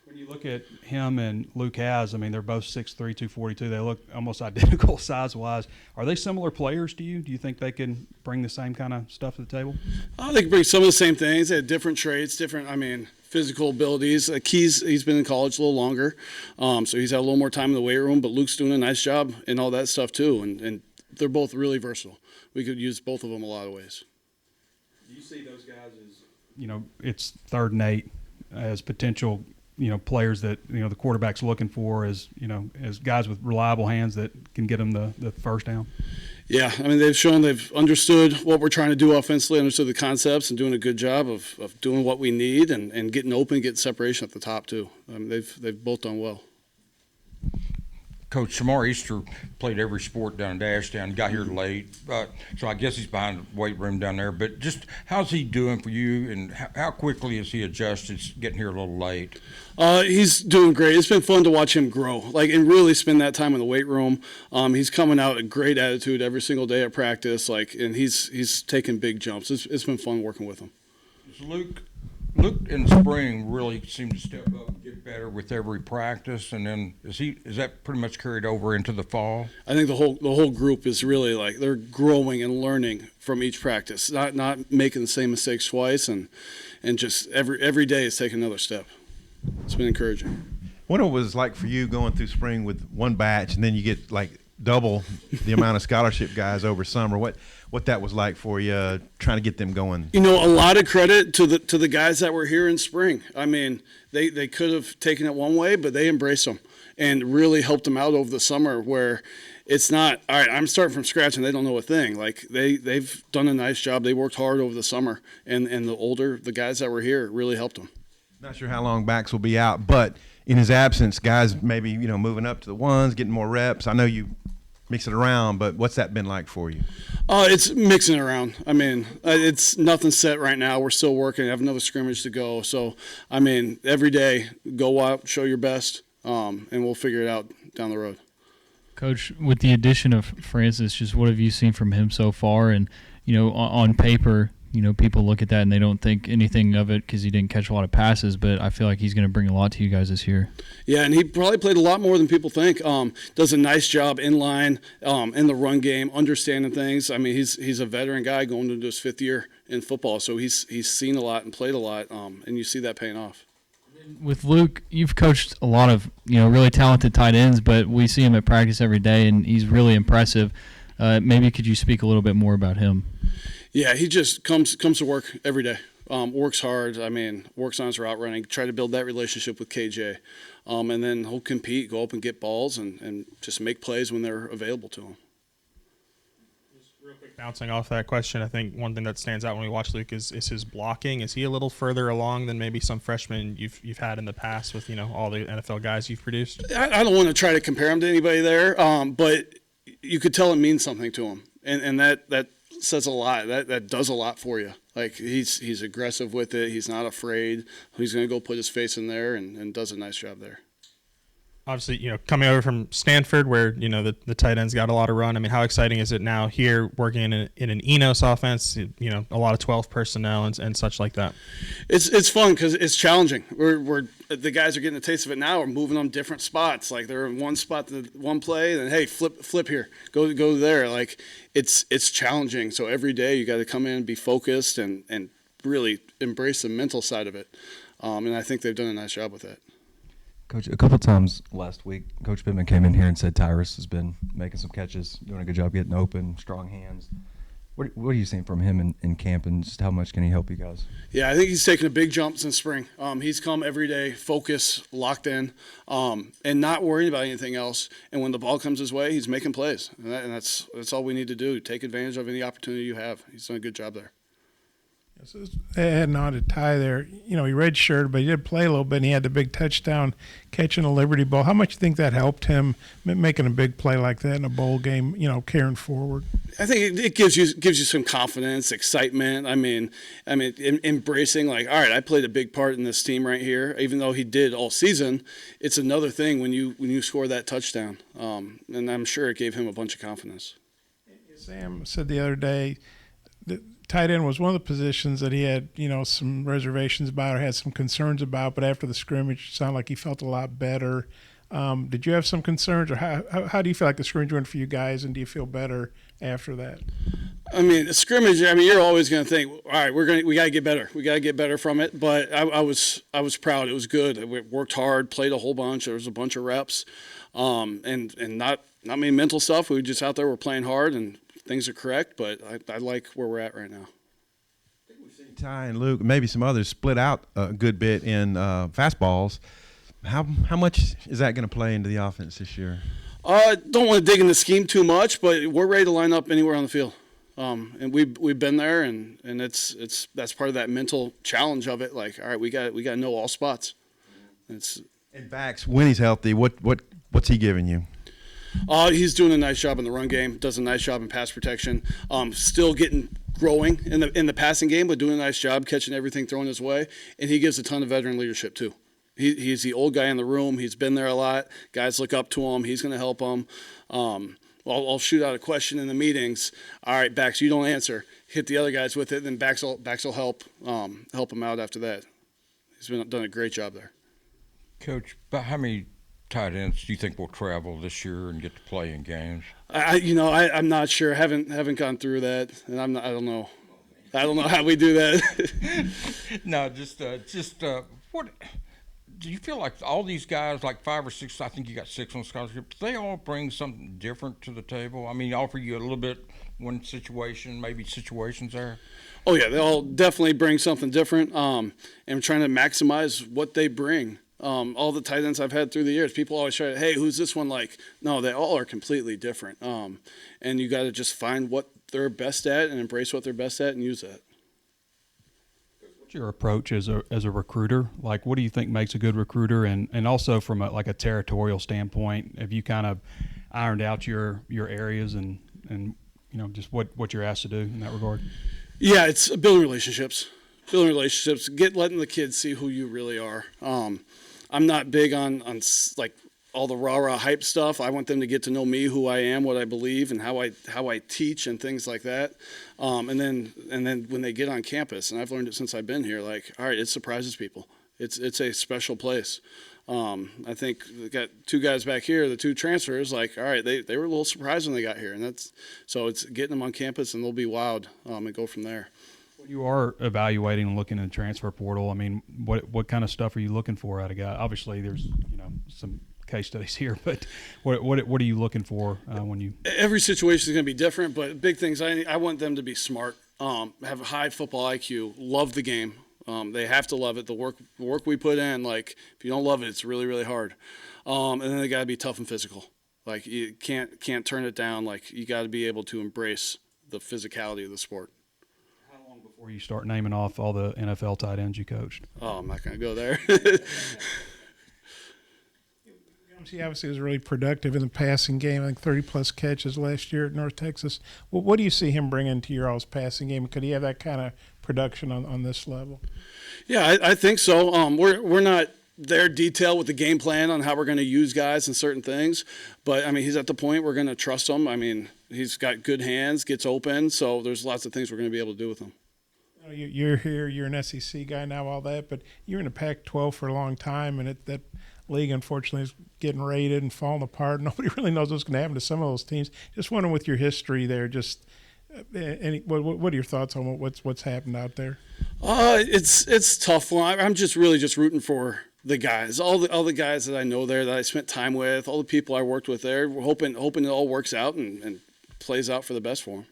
When you look at him and Luke Has, I mean, they're both 6'3", 242. They look almost identical size-wise. Are they similar players to you? Do you think they can bring the same kind of stuff to the table? They can bring some of the same things. They had different traits, different, physical abilities. He's been in college a little longer, so he's had a little more time in the weight room, but Luke's doing a nice job and all that stuff too, and they're both really versatile. We could use both of them a lot of ways. Do you see those guys as, it's 3rd and 8 as potential players that the quarterback's looking for as as guys with reliable hands that can get them the first down? Yeah, they've shown they've understood what we're trying to do offensively, understood the concepts, and doing a good job of doing what we need and getting open, getting separation at the top too. They've both done well. Coach, Shamar Easter played every sport down in Ashdown, got here late, so I guess he's behind the weight room down there. But just how's he doing for you, and how quickly has he adjusted getting here a little late? He's doing great. It's been fun to watch him grow, and really spend that time in the weight room. He's coming out a great attitude every single day at practice, and he's taking big jumps. It's been fun working with him. Is Luke in the spring really seemed to step up and get better with every practice, and then is that pretty much carried over into the fall? I think the whole group is really they're growing and learning from each practice, not making the same mistakes twice, and just every day is taking another step. It's been encouraging. What it was like for you going through spring with one batch, and then you get double the amount of scholarship guys over summer. What that was like for you, trying to get them going? A lot of credit to the guys that were here in spring. They could have taken it one way, but they embraced them and really helped them out over the summer, where it's not, all right, I'm starting from scratch and they don't know a thing. They've done a nice job. They worked hard over the summer, and the guys that were here really helped them. Not sure how long Bax will be out, but in his absence, guys maybe moving up to the ones, getting more reps. I know you mix it around, but what's that been like for you? It's mixing it around. It's nothing set right now. We're still working. I have another scrimmage to go. So, every day, go out, show your best, and we'll figure it out down the road. Coach, with the addition of Francis, just what have you seen from him so far? And, on paper, people look at that and they don't think anything of it because he didn't catch a lot of passes, but I feel like he's going to bring a lot to you guys this year. Yeah, and he probably played a lot more than people think. Does a nice job in line, in the run game, understanding things. He's a veteran guy going into his 5th year in football, so he's seen a lot and played a lot, and you see that paying off. With Luke, you've coached a lot of really talented tight ends, but we see him at practice every day, and he's really impressive. Maybe could you speak a little bit more about him? Yeah, he just comes to work every day. Works hard. Works on his route running. Try to build that relationship with KJ, and then he'll compete, go up and get balls, and just make plays when they're available to him. Just real quick, bouncing off that question, I think one thing that stands out when we watch Luke is his blocking. Is he a little further along than maybe some freshmen you've had in the past with all the NFL guys you've produced? I don't want to try to compare him to anybody there, but you could tell it means something to him, and that says a lot. That does a lot for you. He's aggressive with it. He's not afraid. He's going to go put his face in there and does a nice job there. Obviously, coming over from Stanford where, the tight ends got a lot of run. How exciting is it now here working in an Enos offense, a lot of 12 personnel and such like that? It's fun because it's challenging. We're the guys are getting a taste of it now. We're moving them different spots. They're in one spot, one play, and hey, flip here, go there. It's challenging. So every day you got to come in and be focused and really embrace the mental side of it. And I think they've done a nice job with that. Coach, a couple times last week, Coach Pittman came in here and said Tyrus has been making some catches, doing a good job getting open, strong hands. What are you seeing from him in camp, and just how much can he help you guys? Yeah, I think he's taken a big jump since spring. He's come every day, focused, locked in, and not worrying about anything else. And when the ball comes his way, he's making plays. And that's all we need to do, take advantage of any opportunity you have. He's done a good job there. So adding on to Ty there, he redshirted, but he did play a little bit, and he had the big touchdown catching a Liberty Bowl. How much do you think that helped him making a big play like that in a bowl game, carrying forward? I think it gives you some confidence, excitement. Embracing all right, I played a big part in this team right here. Even though he did all season, it's another thing when you score that touchdown, and I'm sure it gave him a bunch of confidence. Sam said the other day that tight end was one of the positions that he had, some reservations about or had some concerns about, but after the scrimmage, it sounded like he felt a lot better. Did you have some concerns, or how do you feel like the scrimmage went for you guys, and do you feel better after that? I mean, the scrimmage. I mean, you're always going to think, all right, we got to get better. We got to get better from it. But I was proud. It was good. We worked hard, played a whole bunch. There was a bunch of reps, and not many mental stuff. We were just out there. We're playing hard, and things are correct. But I like where we're at right now. Ty and Luke, maybe some others, split out a good bit in fastballs. How much is that going to play into the offense this year? Don't want to dig in the scheme too much, but we're ready to line up anywhere on the field. And we've been there, and that's part of that mental challenge of it. Like, all right, we got to know all spots. And Bax, when he's healthy, what's he giving you? He's doing a nice job in the run game. Does a nice job in pass protection. Still growing in the passing game, but doing a nice job catching everything thrown his way. And he gives a ton of veteran leadership too. He's the old guy in the room. He's been there a lot. Guys look up to him. He's going to help them. I'll shoot out a question in the meetings. All right, Bax, you don't answer. Hit the other guys with it, then Bax will help him out after that. He's done a great job there. Coach, about how many tight ends do you think will travel this year and get to play in games? I'm not sure. Haven't gone through that, and I don't know. I don't know how we do that. No, just what do you feel like all these guys, like 5 or 6, I think you got 6 on scholarship, they all bring something different to the table? I mean, offer you a little bit one situation, maybe situations there? Oh, yeah, they all definitely bring something different, and I'm trying to maximize what they bring. All the tight ends I've had through the years, people always try to, hey, who's this one like? No, they all are completely different. And you got to just find what they're best at and embrace what they're best at and use that. What's your approach as a recruiter? Like, what do you think makes a good recruiter? And also from a territorial standpoint, have you kind of ironed out your areas and just what you're asked to do in that regard? Yeah, it's building relationships. Letting the kids see who you really are. I'm not big on like all the rah-rah hype stuff. I want them to get to know me, who I am, what I believe, and how I teach and things like that. And then when they get on campus, and I've learned it since I've been here, like, all right, it surprises people. It's a special place. I think we got 2 guys back here, the 2 transfers, like, all right, they were a little surprised when they got here. And so it's getting them on campus, and they'll be wowed and go from there. You are evaluating and looking in the transfer portal. I mean, what kind of stuff are you looking for out of guys? Obviously, there's some case studies here, but what are you looking for when you? Every situation is going to be different, but big things. I want them to be smart, have a high football IQ, love the game. They have to love it. The work we put in, like, if you don't love it, it's really, really hard. And then they got to be tough and physical. Like, you can't turn it down. Like, you got to be able to embrace the physicality of the sport. Before you start naming off all the NFL tight ends you coached? Oh, I'm not going to go there. He obviously was really productive in the passing game. I think 30-plus catches last year at North Texas. What do you see him bringing to your all's passing game? Could he have that kind of production on this level? Yeah, I think so. We're not there detailed with the game plan on how we're going to use guys and certain things, but I mean, he's at the point we're going to trust him. I mean, he's got good hands, gets open, so there's lots of things we're going to be able to do with him. You're here, you're an SEC guy now, all that, but you're in the Pac-12 for a long time, and that league, unfortunately, is getting raided and falling apart. Nobody really knows what's going to happen to some of those teams. Just wondering, with your history there, just what are your thoughts on what's happened out there? It's tough. I'm just rooting for the guys, all the guys that I know there, that I spent time with, all the people I worked with there. We're hoping it all works out and plays out for the best for them.